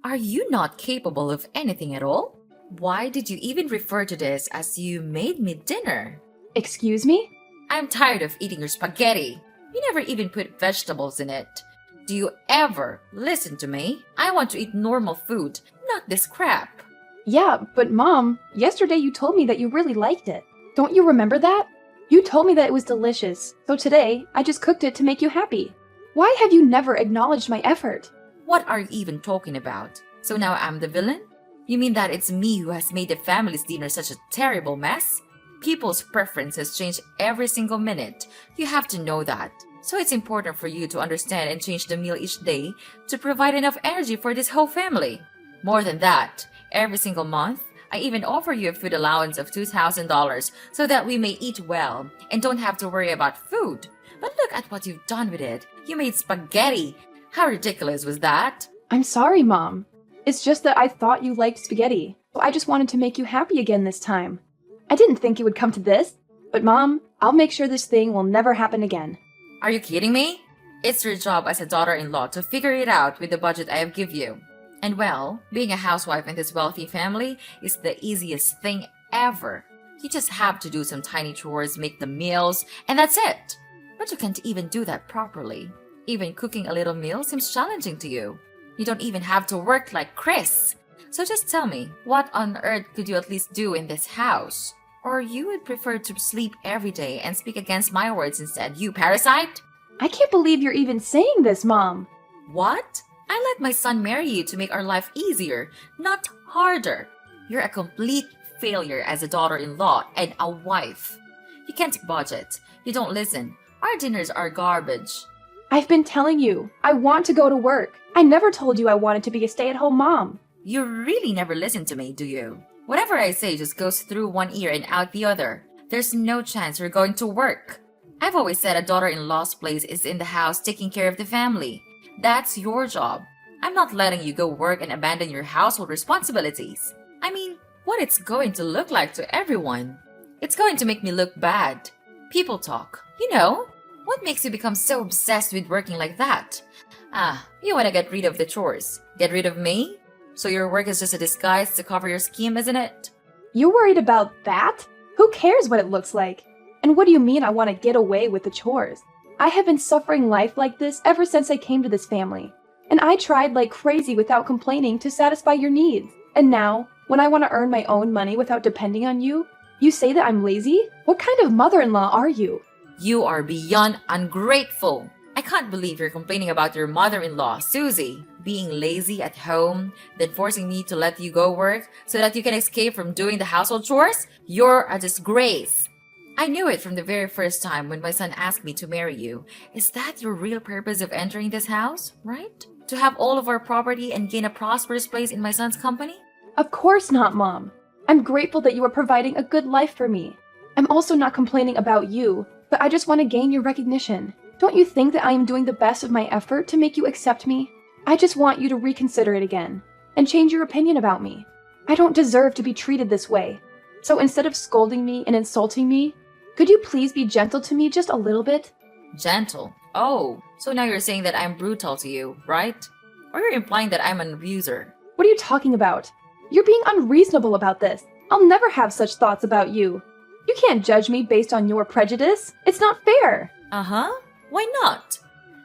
Are you not capable of anything at all? Why did you even refer to this as you made me dinner? Excuse me? I'm tired of eating your spaghetti. You never even put vegetables in it. Do you ever listen to me? I want to eat normal food, not this crap. Yeah, but Mom, yesterday you told me that you really liked it. Don't you remember that? You told me that it was delicious, so today I just cooked it to make you happy. Why have you never acknowledged my effort? What are you even talking about? So now I'm the villain? You mean that it's me who has made the family's dinner such a terrible mess? People's preferences change every single minute. You have to know that. So it's important for you to understand and change the meal each day to provide enough energy for this whole family. More than that, every single month, I even offer you a food allowance of $2,000 so that we may eat well and don't have to worry about food. But look at what you've done with it. You made spaghetti. How ridiculous was that? I'm sorry, Mom. It's just that I thought you liked spaghetti, so I just wanted to make you happy again this time. I didn't think it would come to this, but Mom, I'll make sure this thing will never happen again. Are you kidding me? It's your job as a daughter-in-law to figure it out with the budget I have give you. And well, being a housewife in this wealthy family is the easiest thing ever. You just have to do some tiny chores, make the meals, and that's it. But you can't even do that properly. Even cooking a little meal seems challenging to you. You don't even have to work like Chris. So just tell me, what on earth could you at least do in this house? Or you would prefer to sleep every day and speak against my words instead, you parasite? I can't believe you're even saying this, Mom. What? I let my son marry you to make our life easier, not harder. You're a complete failure as a daughter-in-law and a wife. You can't budget. You don't listen. Our dinners are garbage. I've been telling you, I want to go to work. I never told you I wanted to be a stay-at-home mom. You really never listen to me, do you? Whatever I say just goes through one ear and out the other. There's no chance you're going to work. I've always said a daughter-in-law's place is in the house taking care of the family. That's your job. I'm not letting you go work and abandon your household responsibilities. I mean, what it's going to look like to everyone. It's going to make me look bad. People talk. You know, what makes you become so obsessed with working like that? You want to get rid of the chores. Get rid of me? So your work is just a disguise to cover your scheme, isn't it? You're worried about that? Who cares what it looks like? And what do you mean I want to get away with the chores? I have been suffering life like this ever since I came to this family. And I tried like crazy without complaining to satisfy your needs. And now, when I want to earn my own money without depending on you, you say that I'm lazy? What kind of mother-in-law are you? You are beyond ungrateful. I can't believe you're complaining about your mother-in-law, Susie, being lazy at home, then forcing me to let you go work so that you can escape from doing the household chores. You're a disgrace. I knew it from the very first time when my son asked me to marry you. Is that your real purpose of entering this house, right? To have all of our property and gain a prosperous place in my son's company? Of course not, Mom. I'm grateful that you are providing a good life for me. I'm also not complaining about you, but I just want to gain your recognition. Don't you think that I am doing the best of my effort to make you accept me? I just want you to reconsider it again and change your opinion about me. I don't deserve to be treated this way. So instead of scolding me and insulting me, could you please be gentle to me just a little bit? Gentle? Oh, so now you're saying that I'm brutal to you, right? Or you're implying that I'm an abuser. What are you talking about? You're being unreasonable about this. I'll never have such thoughts about you. You can't judge me based on your prejudice. It's not fair. Uh-huh. Why not?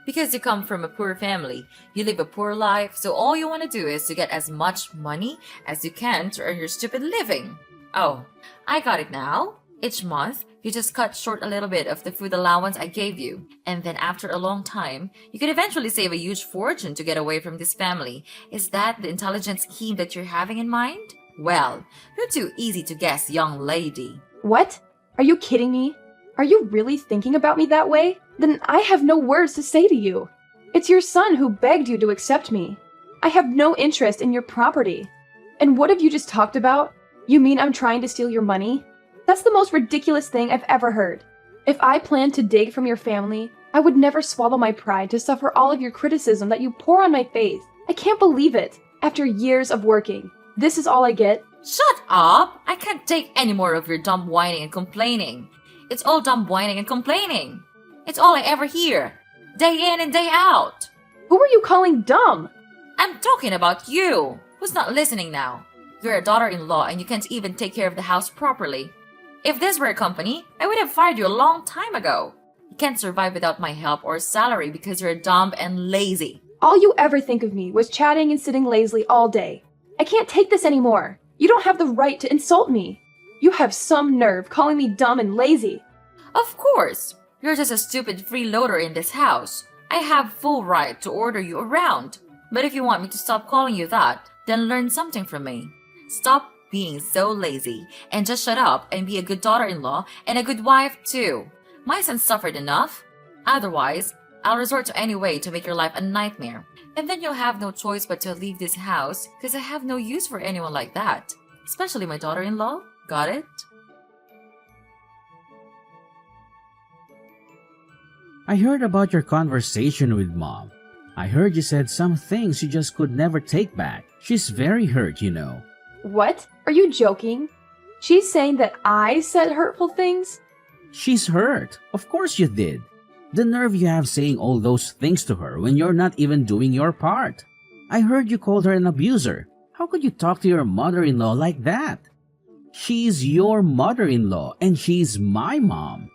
Because you come from a poor family, you live a poor life, so all you want to do is to get as much money as you can to earn your stupid living. Oh, I got it now. Each month, you just cut short a little bit of the food allowance I gave you, and then after a long time, you could eventually save a huge fortune to get away from this family. Is that the intelligent scheme that you're having in mind? Well, you're too easy to guess, young lady. What? Are you kidding me? Are you really thinking about me that way? Then I have no words to say to you. It's your son who begged you to accept me. I have no interest in your property. And what have you just talked about? You mean I'm trying to steal your money? That's the most ridiculous thing I've ever heard. If I planned to dig from your family, I would never swallow my pride to suffer all of your criticism that you pour on my face. I can't believe it. After years of working, this is all I get? Shut up! I can't take any more of your dumb whining and complaining. It's all dumb whining and complaining. It's all I ever hear, day in and day out. Who are you calling dumb? I'm talking about you! Who's not listening now? You're a daughter-in-law and you can't even take care of the house properly. If this were a company, I would have fired you a long time ago. You can't survive without my help or salary because you're dumb and lazy. All you ever think of me was chatting and sitting lazily all day. I can't take this anymore. You don't have the right to insult me. You have some nerve calling me dumb and lazy. Of course! You're just a stupid freeloader in this house. I have full right to order you around. But if you want me to stop calling you that, then learn something from me. Stop being so lazy and just shut up and be a good daughter-in-law and a good wife too. My son suffered enough. Otherwise, I'll resort to any way to make your life a nightmare. And then you'll have no choice but to leave this house because I have no use for anyone like that. Especially my daughter-in-law. Got it? I heard about your conversation with Mom. I heard you said some things you just could never take back. She's very hurt, you know. What? Are you joking? She's saying that I said hurtful things? She's hurt. Of course you did. The nerve you have saying all those things to her when you're not even doing your part. I heard you called her an abuser. How could you talk to your mother-in-law like that? She's your mother-in-law and she's my mom.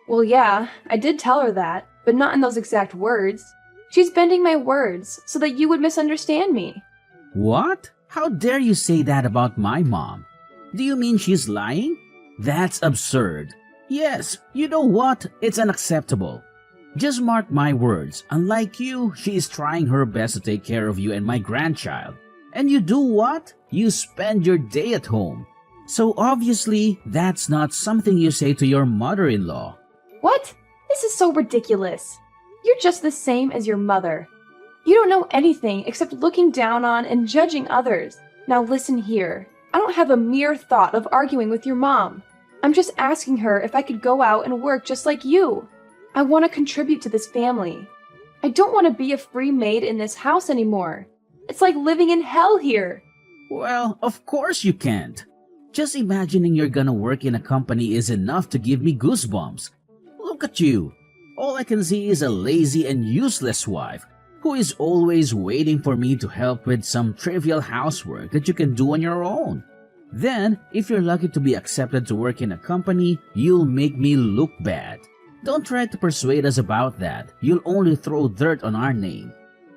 Well, yeah, I did tell her that, but not in those exact words. She's bending my words so that you would misunderstand me. What? How dare you say that about my mom? Do you mean she's lying? That's absurd. Yes, you know what? It's unacceptable. Just mark my words. Unlike you, she is trying her best to take care of you and my grandchild. And you do what? You spend your day at home. So obviously, that's not something you say to your mother-in-law. What? This is so ridiculous. You're just the same as your mother. You don't know anything except looking down on and judging others. Now listen here. I don't have a mere thought of arguing with your mom. I'm just asking her if I could go out and work just like you. I want to contribute to this family. I don't want to be a free maid in this house anymore. It's like living in hell here. Well, of course you can't. Just imagining you're gonna work in a company is enough to give me goosebumps. Look at you. All I can see is a lazy and useless wife who is always waiting for me to help with some trivial housework that you can do on your own. Then, if you're lucky to be accepted to work in a company, you'll make me look bad. Don't try to persuade us about that. You'll only throw dirt on our name.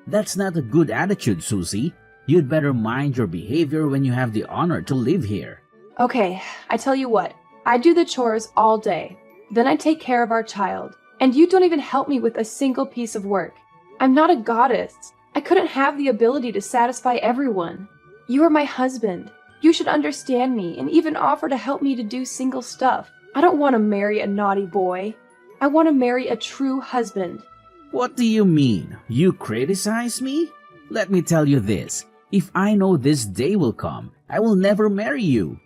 That's not a good attitude, Susie. You'd better mind your behavior when you have the honor to live here. Okay, I tell you what. I do the chores all day. Then I take care of our child. And you don't even help me with a single piece of work. I'm not a goddess. I couldn't have the ability to satisfy everyone. You are my husband. You should understand me and even offer to help me to do single stuff. I don't want to marry a naughty boy. I want to marry a true husband. What do you mean? You criticize me? Let me tell you this. If I know this day will come, I will never marry you.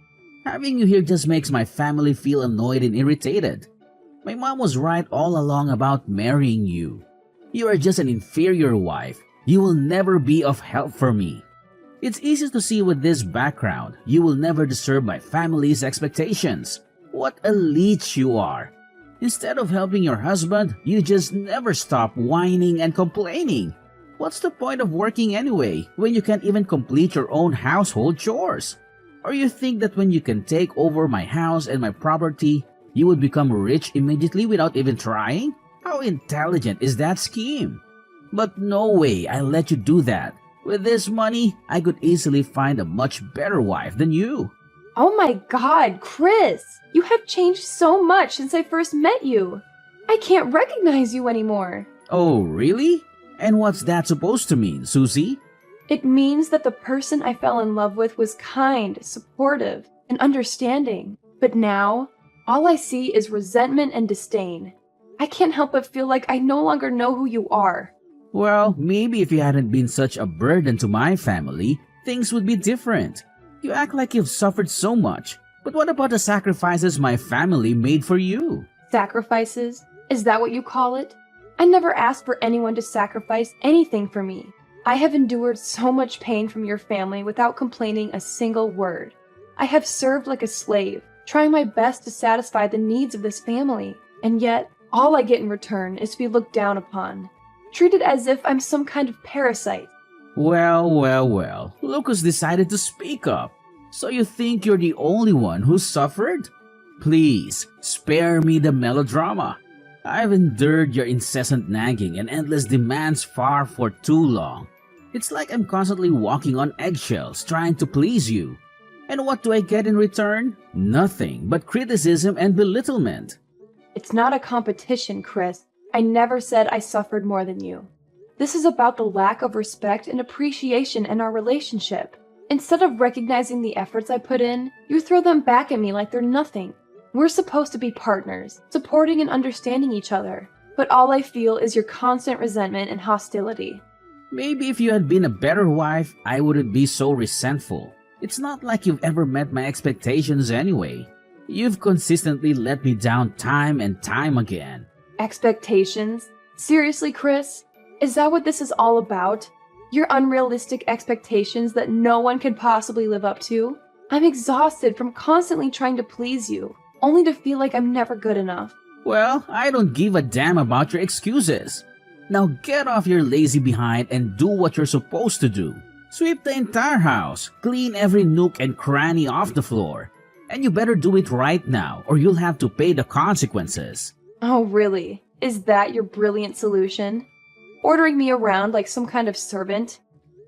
Having you here just makes my family feel annoyed and irritated. My mom was right all along about marrying you. You are just an inferior wife. You will never be of help for me. It's easy to see with this background, you will never deserve my family's expectations. What a leech you are. Instead of helping your husband, you just never stop whining and complaining. What's the point of working anyway, when you can't even complete your own household chores? Or you think that when you can take over my house and my property, you would become rich immediately without even trying? How intelligent is that scheme? But no way I'll let you do that. With this money, I could easily find a much better wife than you. Oh my God, Chris! You have changed so much since I first met you. I can't recognize you anymore. Oh, really? And what's that supposed to mean, Susie? It means that the person I fell in love with was kind, supportive, and understanding. But now, all I see is resentment and disdain. I can't help but feel like I no longer know who you are. Well, maybe if you hadn't been such a burden to my family, things would be different. You act like you've suffered so much. But what about the sacrifices my family made for you? Sacrifices? Is that what you call it? I never asked for anyone to sacrifice anything for me. I have endured so much pain from your family without complaining a single word. I have served like a slave, trying my best to satisfy the needs of this family. And yet, all I get in return is to be looked down upon, treated as if I'm some kind of parasite. Well. Lucas decided to speak up. So you think you're the only one who suffered? Please, spare me the melodrama. I've endured your incessant nagging and endless demands for too long. It's like I'm constantly walking on eggshells trying to please you. And what do I get in return? Nothing but criticism and belittlement. It's not a competition, Chris. I never said I suffered more than you. This is about the lack of respect and appreciation in our relationship. Instead of recognizing the efforts I put in, you throw them back at me like they're nothing. We're supposed to be partners, supporting and understanding each other. But all I feel is your constant resentment and hostility. Maybe if you had been a better wife, I wouldn't be so resentful. It's not like you've ever met my expectations anyway. You've consistently let me down time and time again. Expectations? Seriously, Chris? Is that what this is all about? Your unrealistic expectations that no one could possibly live up to? I'm exhausted from constantly trying to please you, only to feel like I'm never good enough. Well, I don't give a damn about your excuses. Now get off your lazy behind and do what you're supposed to do. Sweep the entire house, clean every nook and cranny off the floor. And you better do it right now or you'll have to pay the consequences. Oh, really? Is that your brilliant solution? Ordering me around like some kind of servant?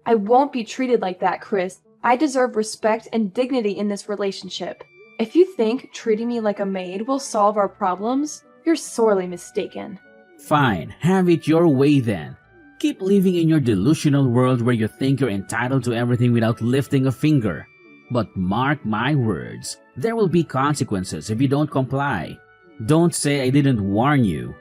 I won't be treated like that, Chris. I deserve respect and dignity in this relationship. If you think treating me like a maid will solve our problems, you're sorely mistaken. Fine, have it your way then. Keep living in your delusional world where you think you're entitled to everything without lifting a finger. But mark my words, there will be consequences if you don't comply. Don't say I didn't warn you.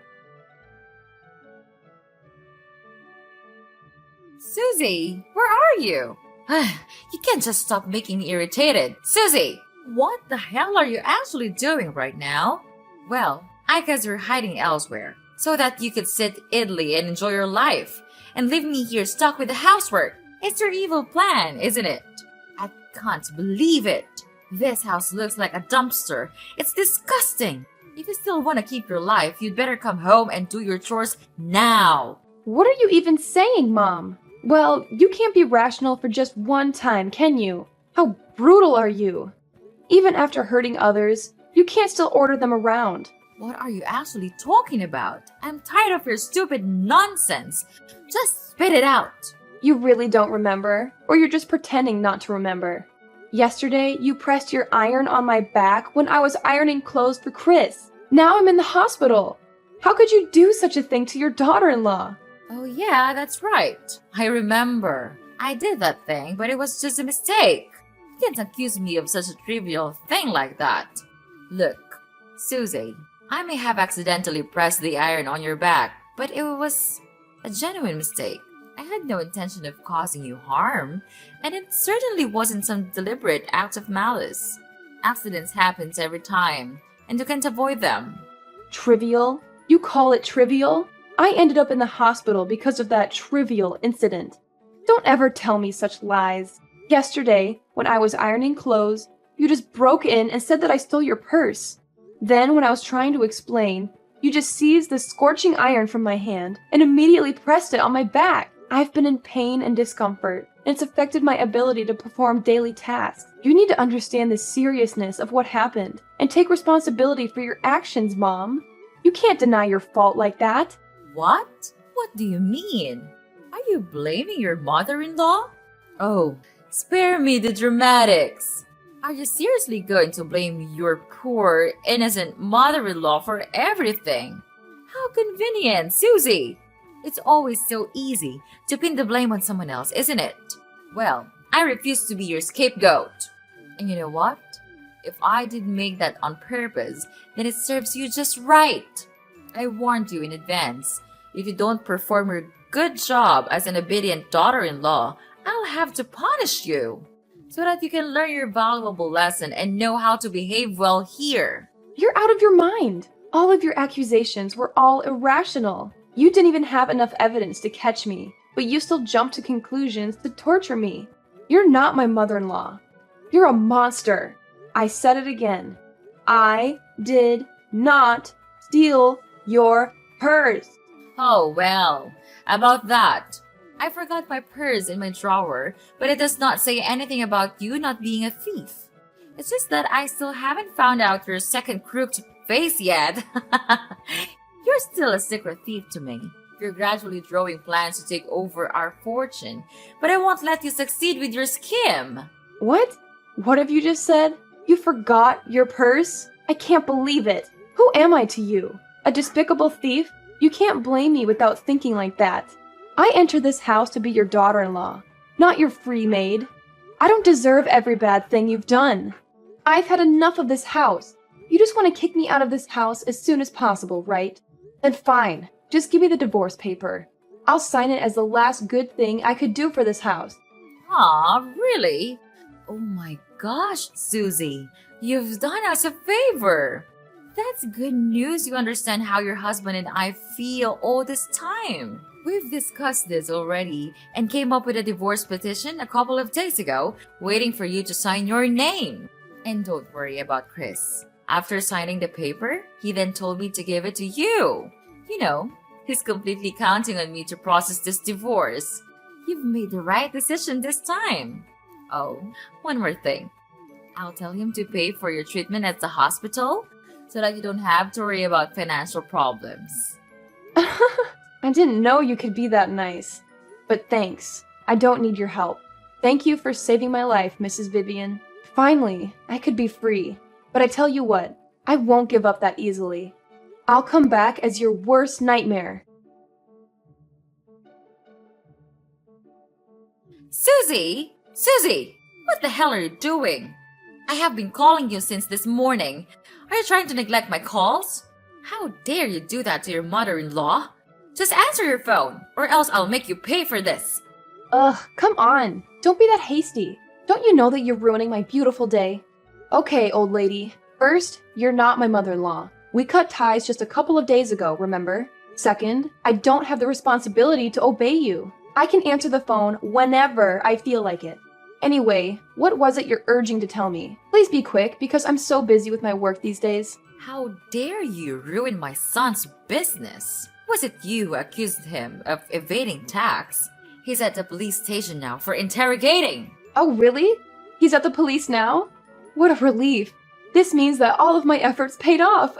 Susie, where are you? You can't just stop making me irritated. Susie, what the hell are you actually doing right now? Well, I guess you're hiding elsewhere, so that you could sit idly and enjoy your life, and leave me here stuck with the housework. It's your evil plan, isn't it? I can't believe it. This house looks like a dumpster. It's disgusting. If you still want to keep your life, you'd better come home and do your chores now. What are you even saying, Mom? Well, you can't be rational for just one time, can you? How brutal are you? Even after hurting others, you can't still order them around. What are you actually talking about? I'm tired of your stupid nonsense. Just spit it out. You really don't remember, or you're just pretending not to remember. Yesterday, you pressed your iron on my back when I was ironing clothes for Chris. Now I'm in the hospital. How could you do such a thing to your daughter-in-law? Oh yeah, that's right. I remember. I did that thing, but it was just a mistake. You can't accuse me of such a trivial thing like that. Look, Susie, I may have accidentally pressed the iron on your back, but it was a genuine mistake. I had no intention of causing you harm, and it certainly wasn't some deliberate act of malice. Accidents happen every time, and you can't avoid them. Trivial? You call it trivial? I ended up in the hospital because of that trivial incident. Don't ever tell me such lies. Yesterday, when I was ironing clothes, you just broke in and said that I stole your purse. Then, when I was trying to explain, you just seized the scorching iron from my hand and immediately pressed it on my back. I've been in pain and discomfort, and it's affected my ability to perform daily tasks. You need to understand the seriousness of what happened and take responsibility for your actions, Mom. You can't deny your fault like that. What? What do you mean? Are you blaming your mother-in-law? Oh, spare me the dramatics. Are you seriously going to blame your poor, innocent mother-in-law for everything? How convenient, Susie! It's always so easy to pin the blame on someone else, isn't it? Well, I refuse to be your scapegoat. And you know what? If I didn't make that on purpose, then it serves you just right. I warned you in advance. If you don't perform your good job as an obedient daughter-in-law, I'll have to punish you, so that you can learn your valuable lesson and know how to behave well here. You're out of your mind. All of your accusations were all irrational. You didn't even have enough evidence to catch me, but you still jumped to conclusions to torture me. You're not my mother-in-law. You're a monster. I said it again. I did not steal your purse. Oh, well, about that, I forgot my purse in my drawer, but it does not say anything about you not being a thief. It's just that I still haven't found out your second crooked face yet. You're still a secret thief to me. You're gradually drawing plans to take over our fortune, but I won't let you succeed with your scheme. What? What have you just said? You forgot your purse? I can't believe it. Who am I to you? A despicable thief? You can't blame me without thinking like that. I entered this house to be your daughter-in-law, not your free maid. I don't deserve every bad thing you've done. I've had enough of this house. You just want to kick me out of this house as soon as possible, right? Then fine. Just give me the divorce paper. I'll sign it as the last good thing I could do for this house. Aw, really? Oh my gosh, Susie, you've done us a favor. That's good news you understand how your husband and I feel all this time. We've discussed this already and came up with a divorce petition a couple of days ago, waiting for you to sign your name. And don't worry about Chris. After signing the paper, he then told me to give it to you. You know, he's completely counting on me to process this divorce. You've made the right decision this time. Oh, one more thing. I'll tell him to pay for your treatment at the hospital so that you don't have to worry about financial problems. I didn't know you could be that nice. But thanks. I don't need your help. Thank you for saving my life, Mrs. Vivian. Finally, I could be free. But I tell you what, I won't give up that easily. I'll come back as your worst nightmare. Susie! Susie! What the hell are you doing? I have been calling you since this morning. Are you trying to neglect my calls? How dare you do that to your mother-in-law? Just answer your phone, or else I'll make you pay for this. Ugh, come on. Don't be that hasty. Don't you know that you're ruining my beautiful day? Okay, old lady. First, you're not my mother-in-law. We cut ties just a couple of days ago, remember? Second, I don't have the responsibility to obey you. I can answer the phone whenever I feel like it. Anyway, what was it you're urging to tell me? Please be quick, because I'm so busy with my work these days. How dare you ruin my son's business? Was it you who accused him of evading tax? He's at the police station now for interrogating. Oh, really? He's at the police now? What a relief. This means that all of my efforts paid off.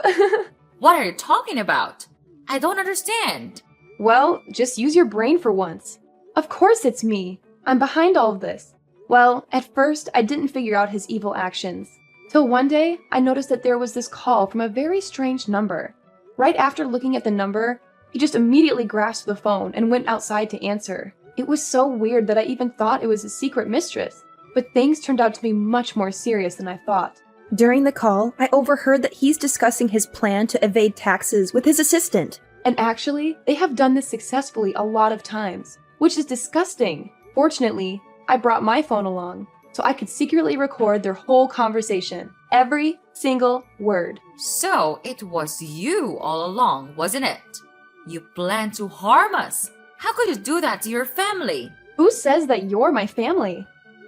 What are you talking about? I don't understand. Well, just use your brain for once. Of course it's me. I'm behind all of this. Well, at first, I didn't figure out his evil actions. Till one day, I noticed that there was this call from a very strange number. Right after looking at the number, he just immediately grasped the phone and went outside to answer. It was so weird that I even thought it was his secret mistress. But things turned out to be much more serious than I thought. During the call, I overheard that he's discussing his plan to evade taxes with his assistant. And actually, they have done this successfully a lot of times, which is disgusting. Fortunately, I brought my phone along, so I could secretly record their whole conversation. Every single word. So it was you all along, wasn't it? You planned to harm us. How could you do that to your family? Who says that you're my family?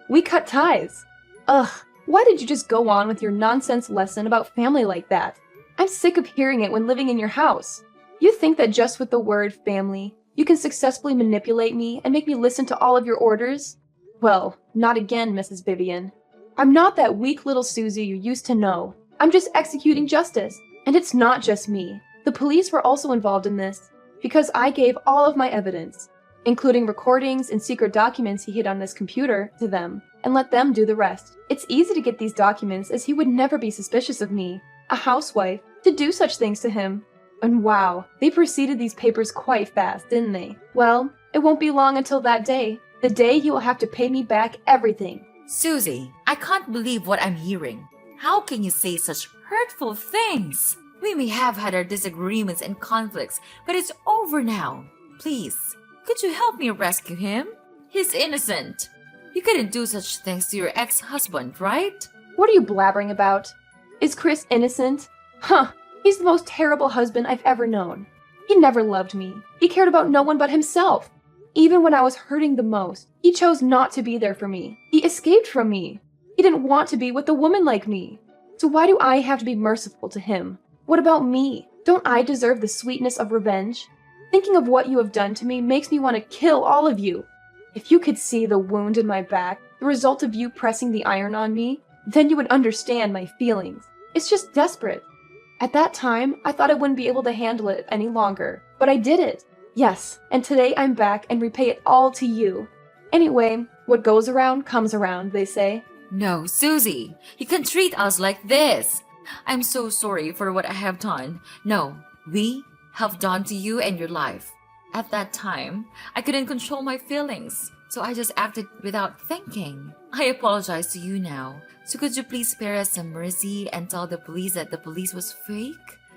We cut ties. Ugh, why did you just go on with your nonsense lesson about family like that? I'm sick of hearing it when living in your house. You think that just with the word family, you can successfully manipulate me and make me listen to all of your orders? Well, not again, Mrs. Vivian. I'm not that weak little Susie you used to know. I'm just executing justice. And it's not just me. The police were also involved in this, because I gave all of my evidence, including recordings and secret documents he hid on this computer, to them, and let them do the rest. It's easy to get these documents, as he would never be suspicious of me, a housewife, to do such things to him. And wow, they proceeded these papers quite fast, didn't they? Well, it won't be long until that day. The day he will have to pay me back everything. Susie, I can't believe what I'm hearing. How can you say such hurtful things? We may have had our disagreements and conflicts, but it's over now. Please, could you help me rescue him? He's innocent. You couldn't do such things to your ex-husband, right? What are you blabbering about? Is Chris innocent? Huh, he's the most terrible husband I've ever known. He never loved me. He cared about no one but himself. Even when I was hurting the most, he chose not to be there for me. He escaped from me. He didn't want to be with a woman like me. So why do I have to be merciful to him? What about me? Don't I deserve the sweetness of revenge? Thinking of what you have done to me makes me want to kill all of you. If you could see the wound in my back, the result of you pressing the iron on me, then you would understand my feelings. It's just desperate. At that time, I thought I wouldn't be able to handle it any longer, but I did it. Yes, and today I'm back and repay it all to you. Anyway, what goes around comes around, they say. No, Susie, you can't treat us like this. I'm so sorry for what I have done. No, we have done to you and your life. At that time, I couldn't control my feelings, so I just acted without thinking. I apologize to you now. So could you please spare us some mercy and tell the police that the police was fake?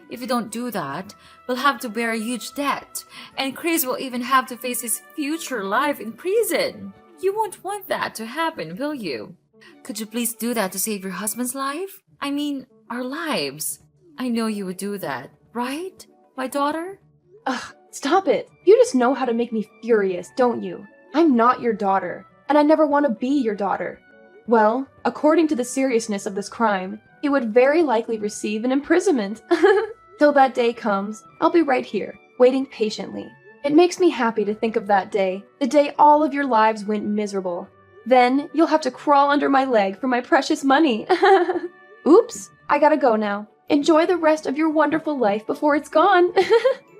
If you don't do that, we'll have to bear a huge debt, and Chris will even have to face his future life in prison. You won't want that to happen, will you? Could you please do that to save your husband's life? I mean, our lives. I know you would do that, right, my daughter? Ugh, stop it. You just know how to make me furious, don't you? I'm not your daughter, and I never want to be your daughter. Well, according to the seriousness of this crime, he would very likely receive an imprisonment. Till that day comes, I'll be right here, waiting patiently. It makes me happy to think of that day, the day all of your lives went miserable. Then you'll have to crawl under my leg for my precious money. Oops, I gotta go now. Enjoy the rest of your wonderful life before it's gone.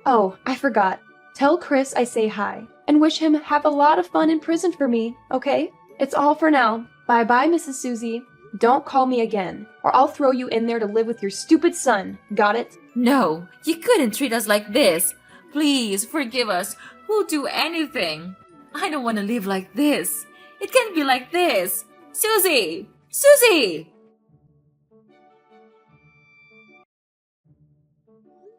Oh, I forgot. Tell Chris I say hi, and wish him have a lot of fun in prison for me, okay? It's all for now. Bye-bye, Mrs. Susie. Don't call me again, or I'll throw you in there to live with your stupid son. Got it? No, you couldn't treat us like this. Please forgive us. We'll do anything. I don't want to live like this. It can't be like this. Susie! Susie!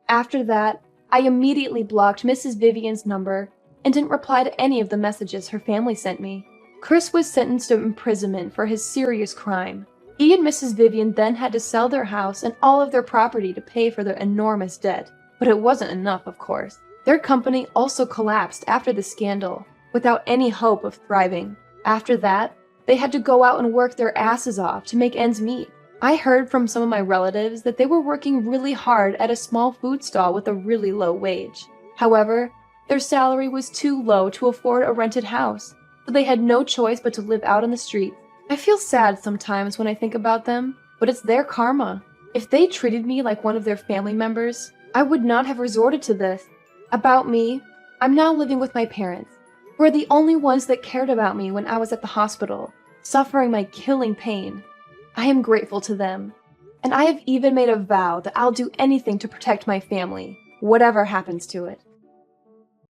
After that, I immediately blocked Mrs. Vivian's number and didn't reply to any of the messages her family sent me. Chris was sentenced to imprisonment for his serious crime. He and Mrs. Vivian then had to sell their house and all of their property to pay for their enormous debt. But it wasn't enough, of course. Their company also collapsed after the scandal, without any hope of thriving. After that, they had to go out and work their asses off to make ends meet. I heard from some of my relatives that they were working really hard at a small food stall with a really low wage. However, their salary was too low to afford a rented house, so they had no choice but to live out on the street. I feel sad sometimes when I think about them, but it's their karma. If they treated me like one of their family members, I would not have resorted to this. About me, I'm now living with my parents, who are the only ones that cared about me when I was at the hospital, suffering my killing pain. I am grateful to them, and I have even made a vow that I'll do anything to protect my family, whatever happens to it.